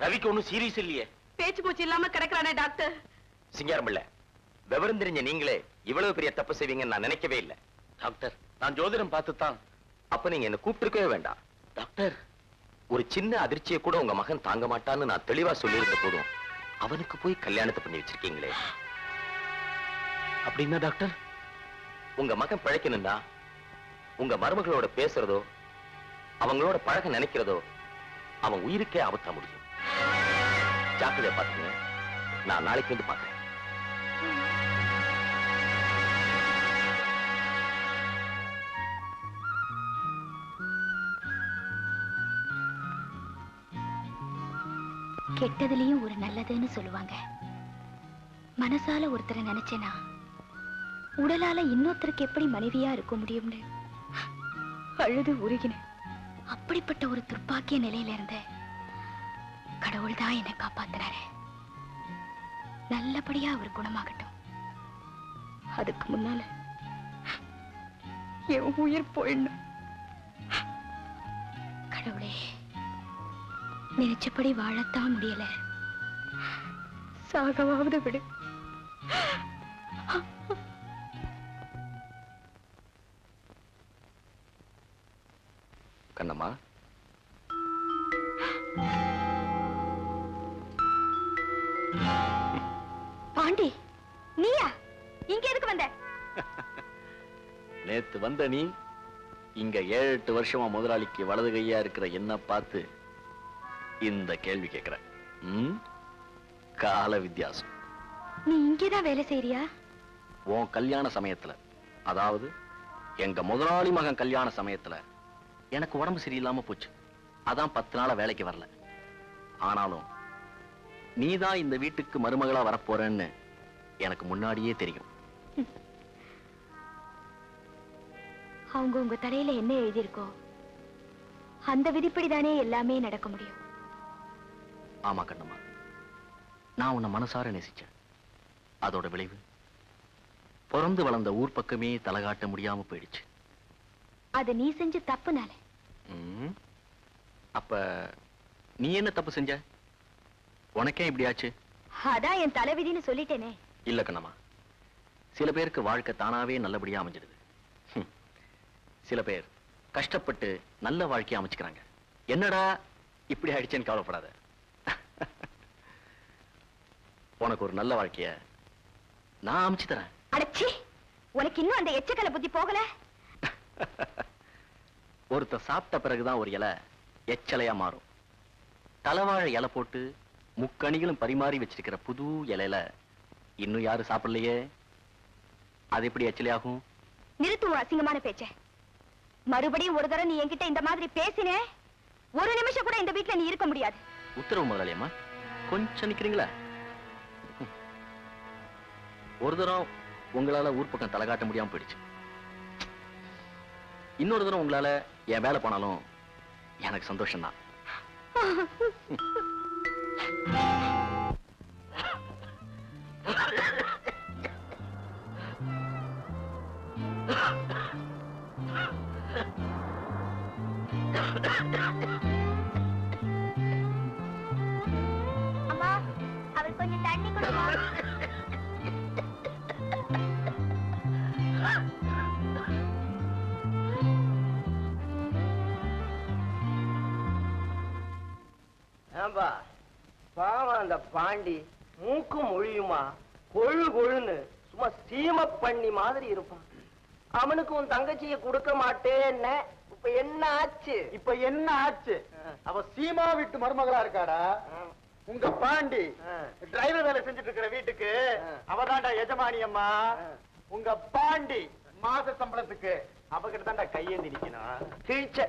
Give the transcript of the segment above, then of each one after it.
ரவிக்கு ஒண்ணும் சீரியஸ் இல்லையே. பேச்சு மூச்சு இல்லாம கிடக்குறானே டாக்டர். சிங்காரம் இல்ல, விவரம் தெரிஞ்ச நீங்களே இவ்வளவு பெரிய தப்பு செய்வீங்கன்னு நான் நினைக்கவே இல்லை. டாக்டர், நான் ஜோதிடம் பார்த்துத்தான். அப்ப நீங்க என்ன கூப்பிட்டுருக்கவே வேண்டாம். டாக்டர், ஒரு சின்ன அதிர்ச்சியை கூட உங்க மகன் தாங்க மாட்டான்னு நான் தெளிவா சொல்லியிருந்த போதும் அவனுக்கு போய் கல்யாணத்தை பண்ணி வச்சிருக்கீங்களே. அப்படின்னா டாக்டர், உங்க மகன் பிழைக்கணும்னா உங்க மருமகளோட பேசுறதோ அவங்களோட பழக நினைக்கிறதோ அவன் உயிருக்கே ஆபத்தா முடியும். ஜாக்கிரதையா பாத்துங்க. நான் நாளைக்கு வந்து பாக்குறேன். கெட்டதுலயும் ஒரு நல்லதுன்னு சொல்லுவாங்க. மனசால ஒருத்தரை நினைச்சேனா உடலால இன்னொருத்தருக்கு எப்படி மனைவியா இருக்க முடியும்னு அழுது உருகின. அப்படிப்பட்ட ஒரு துர்ப்பாக்கிய நிலையில இருந்த கடவுள் தான் என்னை காப்பாத்தினாரு. நல்லபடியா அவர் குணமாகட்டும். அதுக்கு முன்னால என் உயிர் போயிடணும். கடவுளே, நினைச்சபடி வாழத்தான் முடியல, சாகவாவது விடு. கண்ணம்மா, பாண்டி, நீயா இங்க எதுக்கு வந்த? நேத்து வந்த நீ இங்க 7-8 வருஷமா முதலாளிக்கு வலது கையா இருக்கிற என்ன பார்த்து இந்த கேள்வி கேட்கிற. கால வித்தியாசம். நீ இங்கேதான் வேலை செய்யறியா? உன் கல்யாண சமயத்துல, அதாவது எங்க முதலாளி மகன் கல்யாண சமயத்துல எனக்கு உடம்பு சரியில்லாம போச்சு. அதான் 10 நாளா வேலைக்கு வரல. ஆனாலும் நீதான் இந்த வீட்டுக்கு மருமகளா வரப்போறேன்னு எனக்கு முன்னாடியே தெரியும். அவங்க உங்க தலையில என்ன எழுதியிருக்கோ அந்த விதிப்படிதானே எல்லாமே நடக்க முடியும். ஆமா கண்ணம்மா, நான் உன்னை மனசார நேசிச்சேன். அதோட விளைவு பிறந்து வளர்ந்த ஊர் பக்கமே தலகாட்ட முடியாம போயிடுச்சு. அது நீ செஞ்ச தப்புனால. அப்ப நீ என்ன தப்பு செஞ்ச? உனக்கே இப்படியாச்சு? அதான் என் தலைவிதின்னு சொல்லிட்டேனே. இல்ல கண்ணம்மா, சில பேருக்கு வாழ்க்கை தானாவே நல்லபடியா அமைஞ்சிடுது. சில பேர் கஷ்டப்பட்டு நல்ல வாழ்க்கையை அமைச்சுக்கிறாங்க. என்னடா இப்படி ஆயிடுச்சேன்னு கவலைப்படாத. உனக்கு ஒரு நல்ல வாழ்க்கைய நான் அமைச்சு தரேன். அடச்சி, உனக்கு இன்னும் அந்த எச்சக்கலை புத்தி போகல. ஒருத்த சாப்பிட்ட பிறகுதான் ஒரு இலை எச்சலையா மாறும். தலைவாழை இலை போட்டு முக்கணிகளும் பரிமாறி வச்சிருக்கிற புது இலையில இன்னும் யாரும் சாப்பிடலையே, அது எப்படி எச்சலையாகும்? நிறுத்துவோம் அசிங்கமான பேச்ச. மறுபடியும் ஒரு தடவை நீ என்கிட்ட இந்த மாதிரி பேசினே, ஒரு நிமிஷம் கூட இந்த வீட்டுல நீ இருக்க முடியாது. உத்தரவு முதலாளியம்மா, கொஞ்சம் நிக்கிறீங்களா? ஒரு தரம் உங்களால ஊர் பக்கம் தலை காட்ட முடியாம போயிடுச்சு. இன்னொரு தரம் உங்களால என் வேலை போனாலும் எனக்கு சந்தோஷம் தான். அம்மா, அவர் கொஞ்சம் தண்ணி கொடுமா. ஏம்பா, பாவம் அந்த பாண்டி மூக்கு மொழியுமா கொழு கொழுன்னு சும்மா சீம பண்ணி மாதிரி இருப்பான். அவனுக்கு உன் தங்கச்சியை கொடுக்க மாட்டேன்ன. இப்ப என்ன ஆச்சு? இப்ப என்ன ஆச்சு? அவ சீமா வீட்டு மருமகளா இருக்காடா. உங்க பாண்டி டிரைவர் வேலை செஞ்சுட்டு இருக்கிற வீட்டுக்கு அவதான்டா எஜமானி அம்மா. உங்க பாண்டி மாச சம்பளத்துக்கு அவகிட்ட தான்டா கையேந்தி நிக்கணும். கிழிச்ச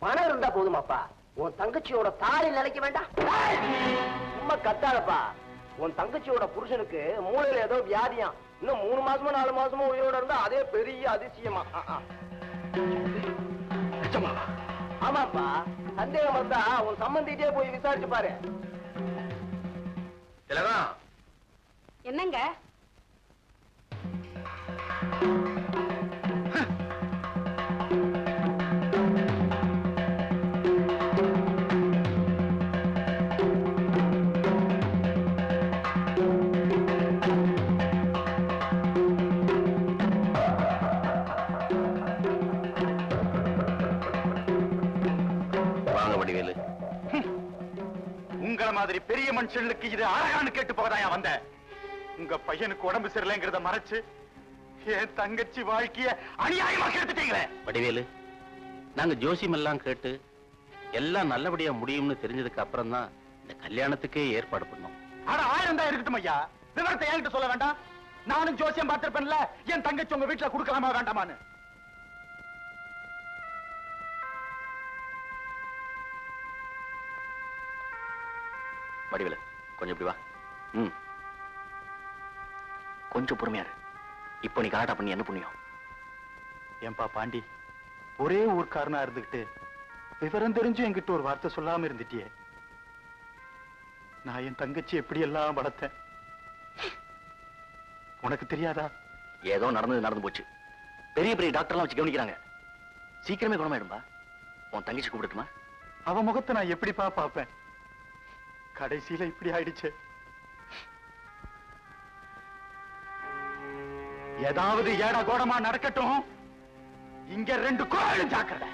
பணம் இருந்தா போதுமாப்பா, உன் தங்கச்சியோட தாலி நிலைக்க வேண்டாம். சும்மா கத்தாதப்பா. உன் தங்கச்சியோட புருஷனுக்கு மூளையில ஏதோ வியாதியாம். இன்னும் 3 மாசமோ 4 மாசமோ உயிரோட இருந்தா அதே பெரிய அதிசயமா. ஆமாப்பா, சந்தேகம் வந்தா உன் சம்பந்திட்டே போய் விசாரிச்சு பாரு. என்னங்க? உங்கள மாதிரி பெரிய மனுஷனுக்கு இது அழகான்னு கேட்டு போகதாயா வந்த. உங்க பையனுக்கு உடம்பு சரியில்லைங்கிறத மறைச்சு என் தங்கச்சி வாழ்க்கைய அநியாயமா கெடுத்துட்டீங்களே. வடிவேலு, நாங்க ஜோசியம் எல்லாம் கேட்டு எல்லாம் நல்லபடியா முடியும்னு தெரிஞ்சதுக்கு அப்புறம் தான் இந்த கல்யாணத்துக்கே ஏற்பாடு பண்ணோம். ஆனா 1000 தான் இருக்கட்டும் ஐயா. விவரத்தை என்கிட்ட சொல்ல வேண்டாம். நானும் ஜோசியம் பார்த்திருப்பேன்ல, என் தங்கச்சி உங்க வீட்டுல கொடுக்கலாமா வேண்டாமான்னு. வடிவேலு, கொஞ்சம் இப்படி வா. கொஞ்சம் பொறுமையா இரு. இப்போ நீ கலாட்டா பண்ணி என்ன புண்ணியம்? ஏன்பா பாண்டி, ஒரே ஊர்க்காரனா இருந்துகிட்டு விவரம் தெரிஞ்சு என்கிட்ட ஒரு வார்த்தை சொல்லாம இருந்துட்டியே. நான் என் தங்கச்சி எப்படி எல்லாம் வளர்த்தேன் உனக்கு தெரியாதா? ஏதோ நடந்து போச்சு. பெரிய பெரிய டாக்டர்லாம் வச்சு கவனிக்கிறாங்க. சீக்கிரமே குணமாயிடும்பா. உன் தங்கச்சி கூப்பிடட்டுமா? அவ முகத்தை நான் எப்படிப்பா பார்ப்பேன்? கடைசியில இப்படி ஆயிடுச்சு. ஏதாவது ஏடா கோடமா நடக்கட்டும், இங்க 2 கோயிலும் ஜாக்கிரதை.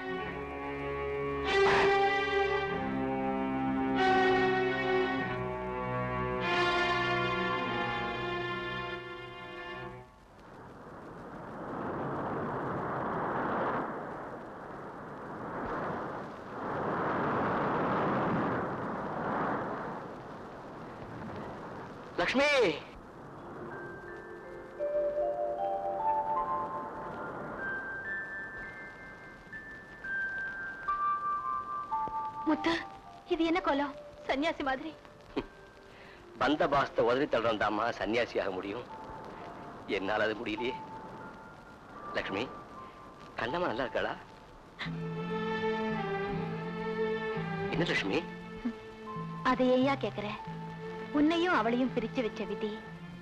லக்ஷ்மி, முத்து, இது என்ன கோலம்? சன்னியாசி மாதிரி. பந்த பாஸ்த உதவி தள்ளுறதாமா சன்னியாசியாக முடியும். என்னால் அது முடியலையே. லக்ஷ்மி, கண்ணம்மா நல்லா இருக்காளா? என்ன லட்சுமி? அதை ஏயா கேக்குற? உன்னையும் அவளையும் பிரிச்சு வச்ச விதி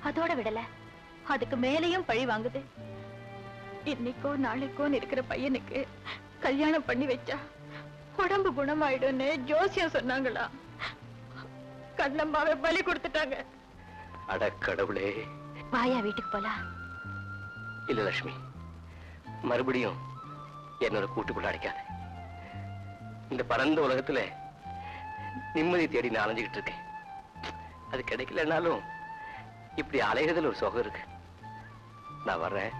அதோட விடல, அதுக்கு மேலையும் பழி வாங்குது. இன்னைக்கோ நாளைக்கோன்னு இருக்கிற பையனுக்கு கல்யாணம் பண்ணி வச்சா உடம்பு குணமாயிடும்னு ஜோசியம் சொன்னாங்களா? கண்ணம்மாவை பலி கொடுத்துட்டாங்க. அட கடவுளே. வாயா வீட்டுக்கு போலாம். இல்ல லட்சுமி, மறுபடியும் என்னோட கூட்டுக்குள்ள அடைக்காத. இந்த பரந்த உலகத்துல நிம்மதி தேடி நான் அலைஞ்சுக்கிட்டு இருக்கேன். அது கிடைக்கலனாலும் இப்படி அலைகிறதுல ஒரு சுகம் இருக்கு. நான் வர்றேன்.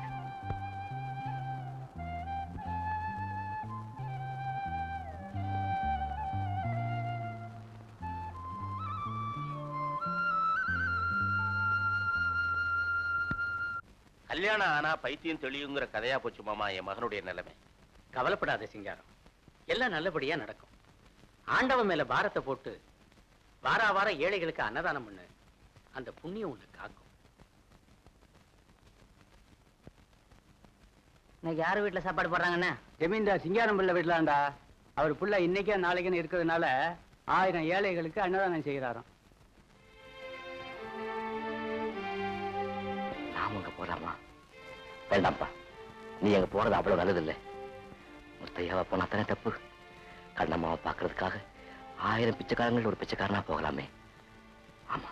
கல்யாணம் ஆனா பைத்தியம் தெளியுங்கிற கதையா போச்சு மாமா என் மகனுடைய நிலைமை. கவலைப்படாத சிங்காரம், எல்லாம் நல்லபடியா நடக்கும். ஆண்டவன் மேல பாரத்தை போட்டு வார ஏழைகளுக்கு அன்னதானம் பண்ணு. அந்த புண்ணியம் உன்னை காக்கும். இன்னைக்கு யாரு வீட்டுல சாப்பாடு போடுறாங்கண்ணா? ஜமீன்தார் சிங்காரம் பிள்ளை வீட்டுலாண்டா. அவர் புள்ள இன்னைக்கே நாளைக்குன்னு இருக்கிறதுனால 1000 ஏழைகளுக்கு அன்னதானம் செய்கிறாராம். நாம அங்க போலாமா? வேண்டாம்ப்பா, நீ அங்க போறது அவ்வளவு நல்லதில்லை. முத்தையாவை போனா தானே தப்பு. கண்ணம்மாவை பாக்குறதுக்காக 1000 பிச்சைக்காரங்கள் ஒரு பிச்சைக்காரனா போகலாமே. ஆமா.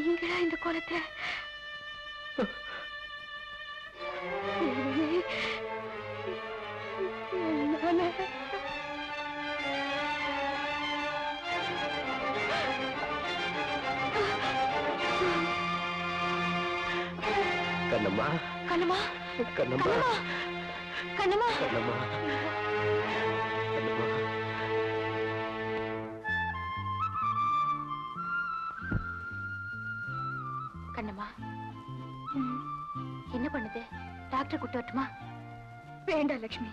நீங்களா இந்த கோலத்தை? கண்ணம்மா கண்ணம்மா கண்ணம்மா கண்ணம்மா கண்ணம்மா கண்ணம்மா கண்ணம்மா என்ன பண்ணுது? டாக்டர் கூட்டு வரட்டுமா? வேண்டாம் லட்சுமி.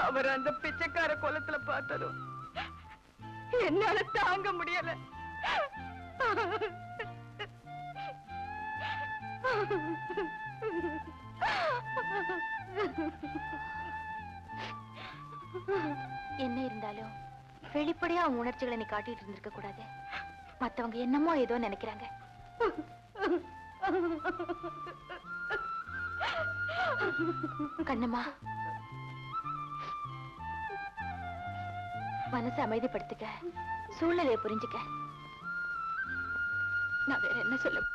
அவர் அந்த பிச்சைக்கார கோலத்துல பார்த்ததும் என்னால தாங்க முடியல. என்ன இருந்தாலும் வெளிப்படையா அவன் உணர்ச்சிகளை நீ காட்டிட்டு இருந்திருக்க கூடாது. மத்தவங்க என்னமோ ஏதோ நினைக்கிறாங்க. கண்ணம்மா, மனசை அமைதிப்படுத்திக்க, சூழ்நிலையை புரிஞ்சுக்க. நான் வேற என்ன சொல்ல?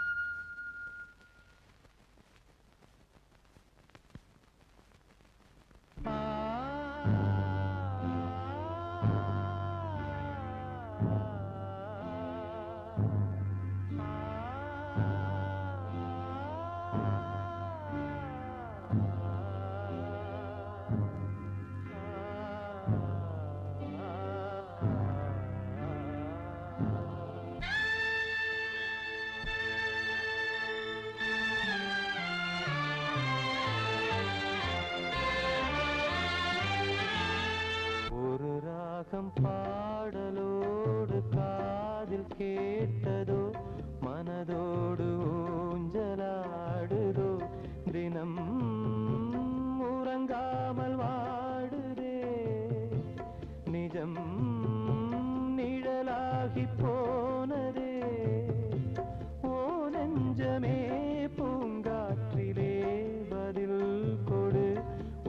பாடலோடு காதில் கேட்டதோ, மனதோடு ஊஞ்சலாடுதோ, தினம் உறங்காமல் வாடுதே, நிஜம் நிழலாகி போனதே, ஓ நெஞ்சமே பூங்காற்றிலே பதில் கொடு,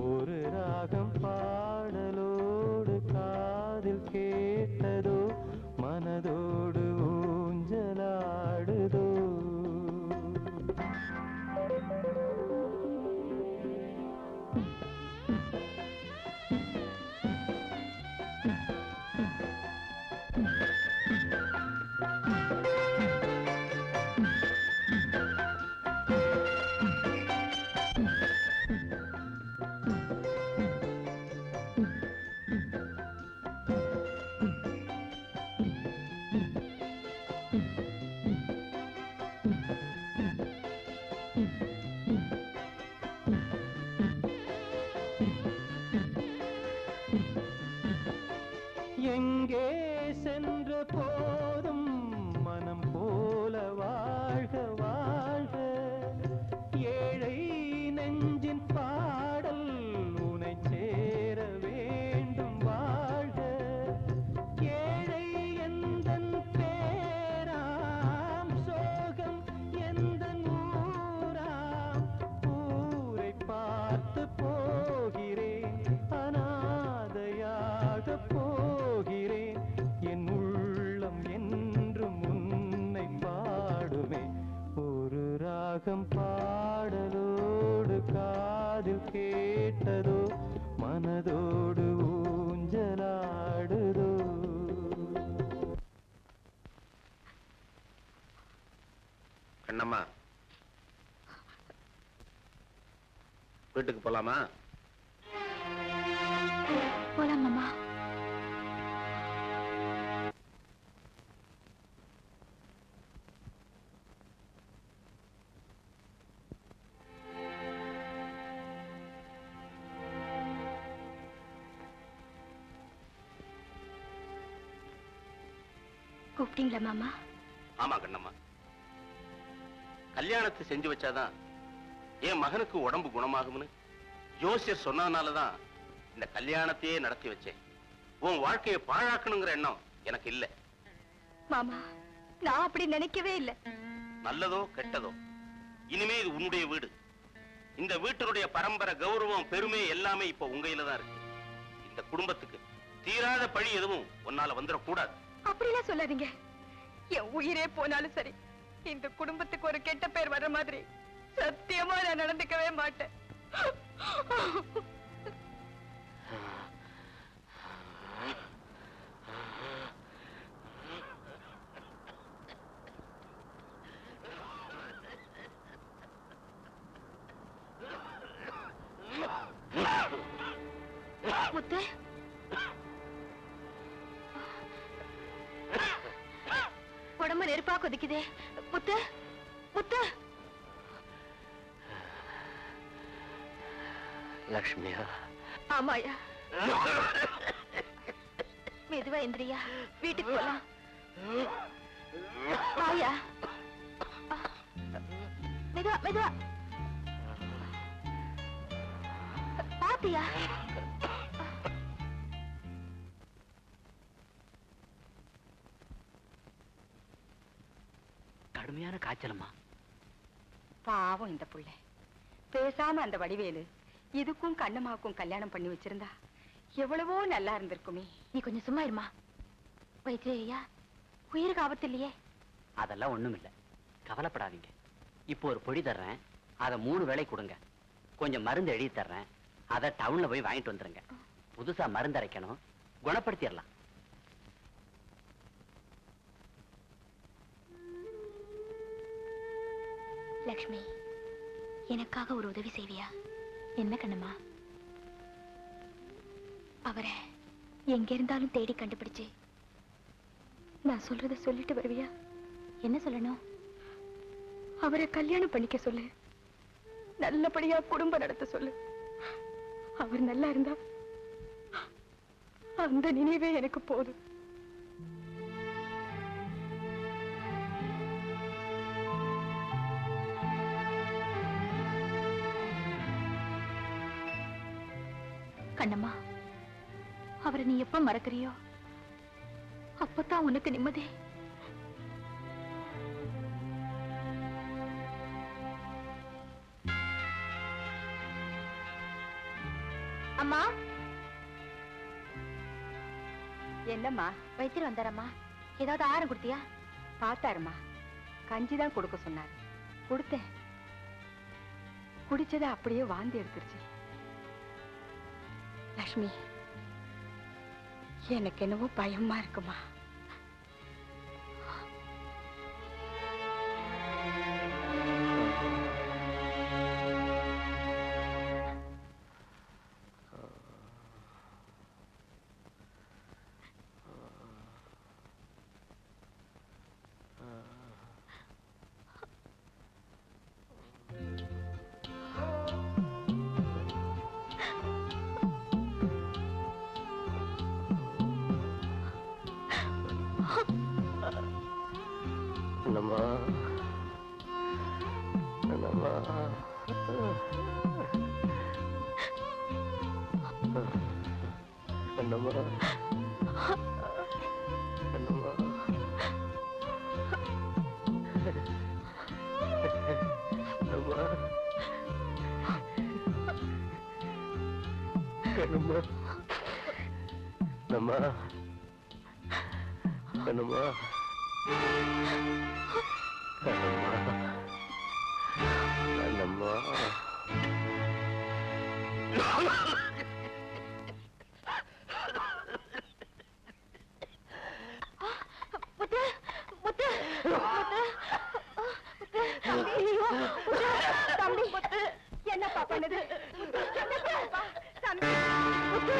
ஒரு ராகம் பாடலோடு காதில் கேட்டதோ, மனதோடு ஊஞ்சலாடுதோ. எங்கே சென்ற போதும் மனம் போல வாழ்க வாழ்க, ஏழை நெஞ்சின் பாடல் உனை சேர வேண்டும் வாழ்க, ஏழை எந்தன் பேராம், சோகம் எந்தன் ஊராம், ஊரை பார்த்து போகிறேன், அநாதையாக போகிறேன், என் உள்ளம் என்றும் உன்னை பாடுமே, ஒரு ராகம் பாடலோடு காதில் கேட்டதோ, மனதோடு ஊஞ்சலாடுதோ. கண்ணம்மா, வீட்டுக்கு போலாமா? போலாம் மாமா. கூப்பிட்டீங்களா மாமா? ஆமா கண்ணம்மா, கல்யாணத்தை செஞ்சு வச்சாதான் என் மகனுக்கு உடம்பு குணமாகும்னு ஜோசியர் சொன்னதுனாலதான் இந்த கல்யாணத்தையே நடத்தி வச்சேன். உன் வாழ்க்கையை பாழாக்கணுங்கிற எண்ணம் எனக்கு இல்ல மாமா. நான் அப்படி நினைக்கவே இல்லை. நல்லதோ கெட்டதோ, இனிமே இது உன்னுடைய வீடு. இந்த வீட்டினுடைய பரம்பரை கௌரவம் பெருமை எல்லாமே இப்ப உங்க கையில தான் இருக்கு. இந்த குடும்பத்துக்கு தீராத பழி எதுவும் உன்னால வந்துடக்கூடாது. அப்படிலாம் சொல்லாதீங்க. என் உயிரே போனாலும் சரி, இந்த குடும்பத்துக்கு ஒரு கெட்ட பேர் வர்ற மாதிரி சத்தியமா நான் நடந்துக்கவே மாட்டேன். முத்து உடம்பு நெருப்பா கொதிக்குதே. முத்து முத்து. லக்ஷ்மியா? ஆமாயா. மெதுவா எந்திரியா, வீட்டுக்கு போலாம். வாயா. மெதுவா மெதுவா. பாத்தியா? கடுமையான காய்ச்சலம்மா. பாவம் இந்த புள்ள. பேசாம அந்த வடிவேலு இதுக்கும் கண்ணம்மாவுக்கும் கல்யாணம் பண்ணி வச்சிருந்தா எவ்வளவோ நல்லா இருந்திருக்குமே. நீ கொஞ்சம் சும்மா இருமா. வைத்தியா, உயிருக்கு ஆபத்து இல்லையே? அதெல்லாம் ஒண்ணும் இல்ல, கவலைப்படாதீங்க. இப்போ ஒரு பொடி தர்றேன், அதை 3 வேளை கொடுங்க. கொஞ்சம் மருந்து எழுதி தர்றேன், அதை டவுன்ல போய் வாங்கிட்டு வந்துருங்க. புதுசா மருந்து அரைக்கணும், குணப்படுத்திடலாம். லக்ஷ்மி, எனக்காக ஒரு உதவி செய்வியா? என்ன கண்ணம்மா? அவரை எங்க இருந்தாலும் தேடி கண்டுபிடிச்சு நான் சொல்றத சொல்லிட்டு வருவியா? என்ன சொல்லணும்? அவரை கல்யாணம் பண்ணிக்க சொல்லு. நல்லபடியா குடும்பம் நடத்த சொல்லு. அவர் நல்லா இருந்தா அந்த நினைவே எனக்கு போதும். கண்ணம்மா, அவரை நீ எப்ப மறக்கறியோ அப்பதான் உனக்கு நிம்மதி. அம்மா. என்னம்மா? வைத்தியர் வந்தாரம்மா. ஏதாவது ஆரம் கொடுத்தியா? பார்த்தாருமா, கஞ்சிதான் கொடுக்க சொன்னார். கொடுத்தேன். குடிச்சதை அப்படியே வாந்தி எடுத்துருச்சு. லக்ஷ்மி, எனக்கு என்னவோ பயமா இருக்குமா. கண்ணம்மா, கண்ணம்மா, கண்ணம்மா, கண்ணம்மா, கண்ணம்மா, கண்ணம்மா, கண்ணம்மா, கண்ணம்மா, முத்து முத்து முத்து. ஐயோ, தம்பி, என்னப்பா பண்ணுது? தம்பி, முத்து.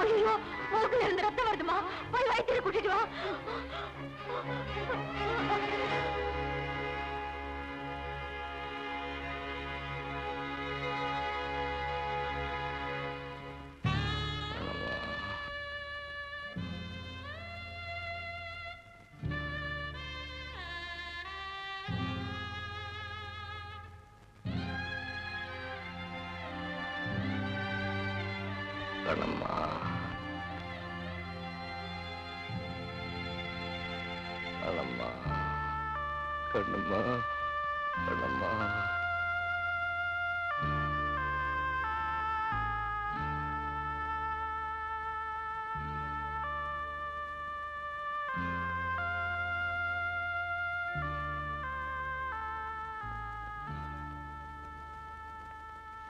ஐயோ, மூக்குல இருந்து ரத்தம் வருதுமா. போய் வைத்தியரை கூட்டிட்டு வா. கண்ணம்மா, கண்ணம்மா, கண்ணம்மா, கண்ணம்மா.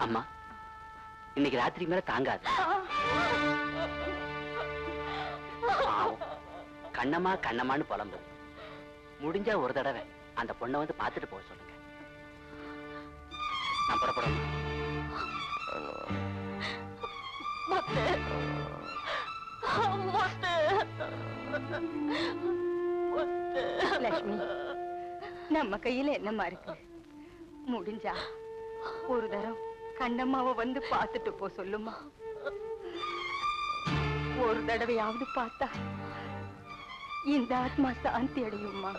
அம்மா, இன்னைக்கு ராத்திரி மேல தாங்காது. பாவம், கண்ணம்மா கண்ணம்மான்னு புலம்பு. முடிஞ்சா ஒரு தடவை அந்த பொண்ணை வந்து பார்த்துட்டு போக சொல்லுங்க. நான் புறப்படணும். லட்சுமி, நம்ம கையில என்னம்மா இருக்கு? முடிஞ்சா ஒரு தரம் கண்ணம்மாவை வந்து பார்த்துட்டு போ சொல்லுமா. ஒரு தடவையாவது பார்த்தா இந்த ஆத்மா சாந்தி அடையுமா.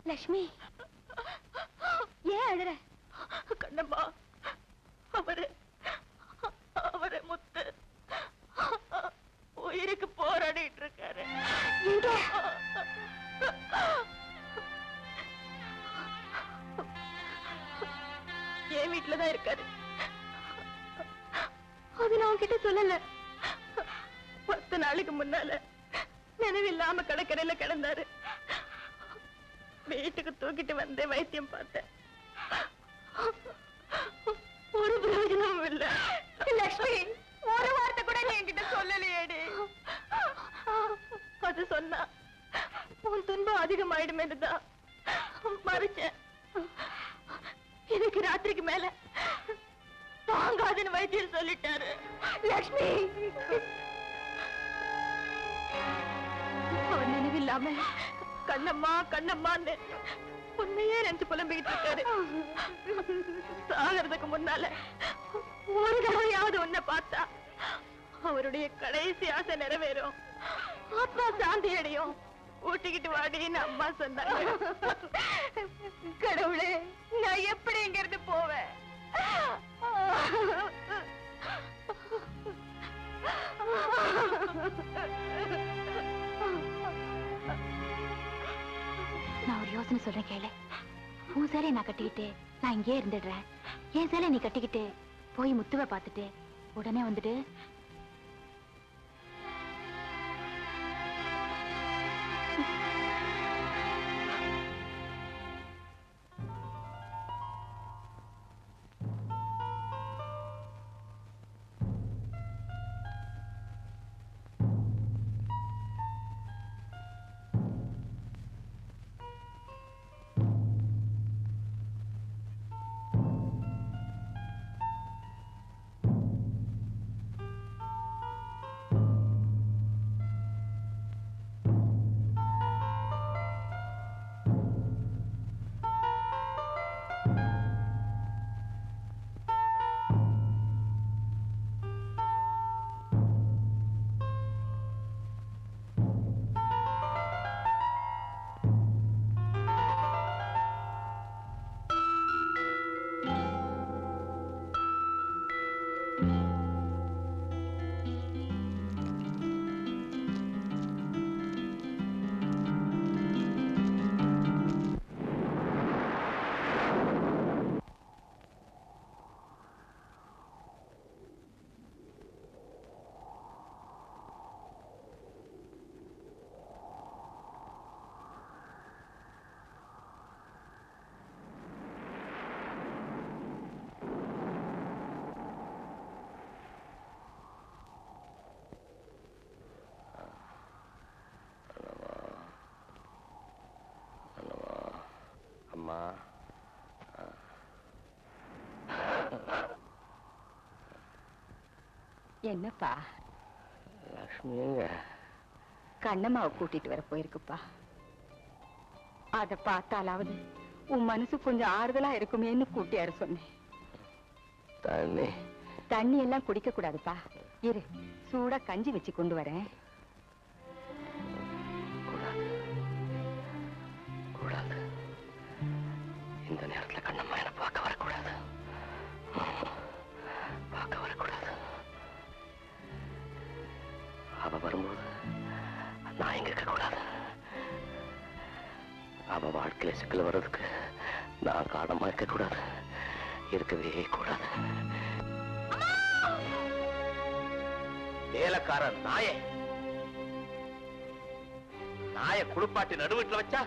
லட்சுமி, ஏன் அழுற? கண்ணம்மா, அவரு முத்து உயிருக்கு போராடிட்டு இருக்காரு. என் வீட்டுலதான் இருக்காரு. அது நான் உன்கிட்ட சொல்லல. 10 நாளைக்கு முன்னால நினைவில்லாம கடற்கரையில கிடந்தாரு. வீட்டுக்கு தூக்கிட்டு வந்து வைத்தியம் பார்த்தேன். ஒரு பிரயோஜனமும் இல்ல. லட்சுமி, ஒரு வார்த்தை கூட நீ என்கிட்ட சொல்லலையேடி. அது சொன்னா உன் துன்பம் அதிகமாயிடுமேனுதான் மறைச்சேன். எனக்கு ராத்திரிக்கு மேல தாங்காதுன்னு வைத்தியம் சொல்லிட்டாரு. லட்சுமி, அவர் நினைவில்லாம கண்ணம்மா கண்ணம்மான்னு உண்மையே நினைச்சு புலம்பிக்கிட்டு இருக்காரு. சாகிறதுக்கு முன்னால ஒரு தடவையாவது உன்னை பார்த்தா அவருடைய கடைசி ஆசை நிறைவேறும், ஆத்மா சாந்தி அடையும். ஊட்டிக்கிட்டு வாடின்னு அம்மா சொன்னாங்க. கடவுளே, நான் எப்படி இங்க இருந்து போவேன்? நான் ஒரு யோசனை சொல்றேன் கேளு. உன் சேலை நான் கட்டிக்கிட்டு நான் இங்கே இருந்துடுறேன். என் சேலை நீ கட்டிக்கிட்டு போய் முத்துவை பார்த்துட்டு உடனே வந்துட்டு. அம்மா, என்னப்பா? லட்சுமிங்க கண்ணம்மாவை கூட்டிட்டு வர போயிருக்குப்பா. அத பார்த்தாலாவது உன் மனசு கொஞ்சம் ஆறுதலா இருக்குமேன்னு கூட்டியாரு சொன்னேன். தண்ணி எல்லாம் குடிக்க கூடாதுப்பா. இரு, சூடா கஞ்சி வச்சு கொண்டு வரேன். கூடாது. இந்த நேரத்துல கண்ணம்மா என்ன பார்க்க வரக்கூடாது. பார்க்க வரக்கூடாது. அவ வரும்போது நான் இங்க இருக்க கூடாது. அவ வாழ்க்கையில சிக்கல் வர்றதுக்கு நான் காரணமா இருக்க கூடாது. இருக்கவே கூடாது. வேலைக்காரன் நாயை குளிப்பாட்டி நடுவீட்டுல வச்சா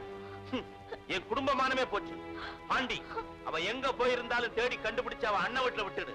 என் குடும்பமானமே போச்சு. பாண்டி, அவ எங்க போயிருந்தாலும் தேடி கண்டுபிடிச்சு அவ அண்ணன் வீட்டுல விட்டுடு.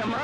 அம்மா